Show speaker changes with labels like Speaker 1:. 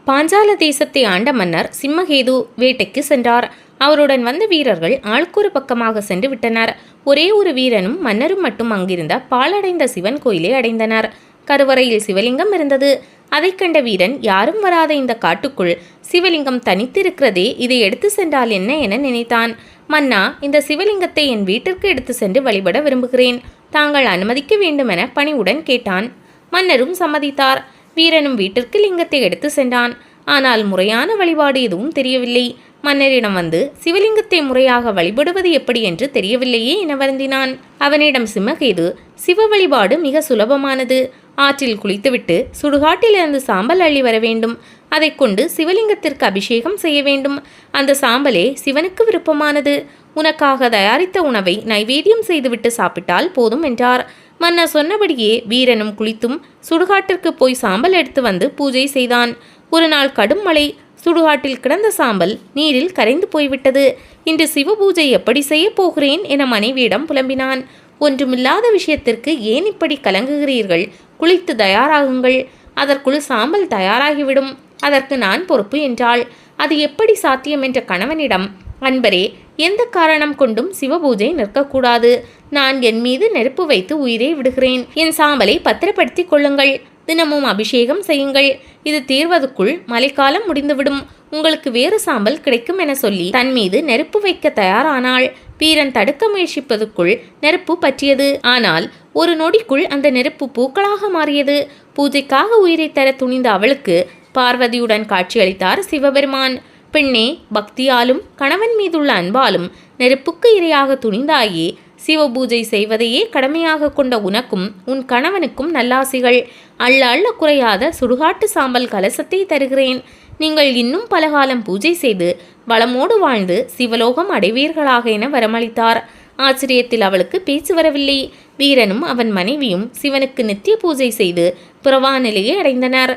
Speaker 1: பாஞ்சால தேசத்தை ஆண்ட மன்னர் சிம்மகேது வேட்டைக்கு சென்றார். அவருடன் வந்த வீரர்கள் ஆளுக்கொரு பக்கமாக சென்று விட்டனர். ஒரே ஒரு வீரனும் மன்னரும் மட்டும் அங்கிருந்த பாழடைந்த சிவன் கோயிலை அடைந்தனர். கருவறையில் சிவலிங்கம் இருந்தது. அதை கண்ட வீரன், யாரும் வராத இந்த காட்டுக்குள் சிவலிங்கம் தனித்திருக்கிறதே, இதை எடுத்து சென்றால் என்ன என நினைத்தான். மன்னா, இந்த சிவலிங்கத்தை என் வீட்டிற்கு எடுத்து சென்று வழிபட விரும்புகிறேன். தாங்கள் அனுமதிக்க வேண்டுமென பணிவுடன் கேட்டான். மன்னரும் சம்மதித்தார். வீரனும் வீட்டிற்கு லிங்கத்தை எடுத்து சென்றான். ஆனால் முறையான வழிபாடு எதுவும் தெரியவில்லை. மன்னரிடம் வந்து சிவலிங்கத்தை முறையாக வழிபடுவது எப்படி என்று தெரியவில்லையே என வருந்தினான். அவனிடம் சிம்மகேது, சிவ வழிபாடு மிக சுலபமானது. ஆற்றில் குளித்துவிட்டு சுடுகாட்டிலிருந்து சாம்பல் அள்ளி வர வேண்டும். அதை கொண்டு சிவலிங்கத்திற்கு அபிஷேகம் செய்ய வேண்டும். அந்த சாம்பலே சிவனுக்கு விருப்பமானது. உனக்காக தயாரித்த உணவை நைவேத்தியம் செய்துவிட்டு சாப்பிட்டால் போதும் என்றார். மன்னர் சொன்னபடியே வீரனும் குளித்தும் சுடுகாட்டிற்கு போய் சாம்பல் எடுத்து வந்து பூஜை செய்தான். ஒரு நாள் கடும் மழை. சுடுகாட்டில் கிடந்த சாம்பல் நீரில் கரைந்து போய்விட்டது. இன்று சிவ பூஜை எப்படி செய்ய போகிறேன் என மனைவியிடம் புலம்பினான். ஒன்றுமில்லாத விஷயத்திற்கு ஏன் இப்படி கலங்குகிறீர்கள்? குளித்து தயாராகுங்கள். அதற்குள் சாம்பல் தயாராகிவிடும். அதற்கு நான் பொறுப்பு என்றாள். அது எப்படி சாத்தியம் என்ற கணவனிடம், அன்பரே, எந்த காரணம் கொண்டும் சிவபூஜை நிற்கக்கூடாது. நான் என் மீது நெருப்பு வைத்து உயிரை விடுகிறேன். என் சாம்பலை பத்திரப்படுத்திக் கொள்ளுங்கள். தினமும் அபிஷேகம் செய்யுங்கள். இது தீர்வதற்குள் மழைக்காலம் முடிந்துவிடும். உங்களுக்கு வேறு சாம்பல் கிடைக்கும் என சொல்லி தன் மீது நெருப்பு வைக்க தயாரானாள். வீரன் தடுக்க முயற்சிப்பதற்குள் நெருப்பு பற்றியது. ஆனால் ஒரு நொடிக்குள் அந்த நெருப்பு பூக்களாக மாறியது. பூஜைக்காக உயிரை தர துணிந்த அவளுக்கு பார்வதியுடன் காட்சியளித்தார் சிவபெருமான். பெண்ணே, பக்தியாலும் கணவன் மீதுள்ள அன்பாலும் நெருப்புக்கு இரையாக துணிந்தாயே. சிவபூஜை செய்வதையே கடமையாக கொண்ட உனக்கும் உன் கணவனுக்கும் நல்லாசிகள். அள்ள அள்ள குறையாத சுடுகாட்டு சாம்பல் கலசத்தை தருகிறேன். நீங்கள் இன்னும் பலகாலம் பூஜை செய்து வளமோடு வாழ்ந்து சிவலோகம் அடைவீர்களாக என வரமளித்தார். ஆச்சரியத்தில் அவளுக்கு பேச்சு வரவில்லை. வீரனும் அவன் மனைவியும் சிவனுக்கு நித்திய பூஜை செய்து புறவா நிலையை அடைந்தனர்.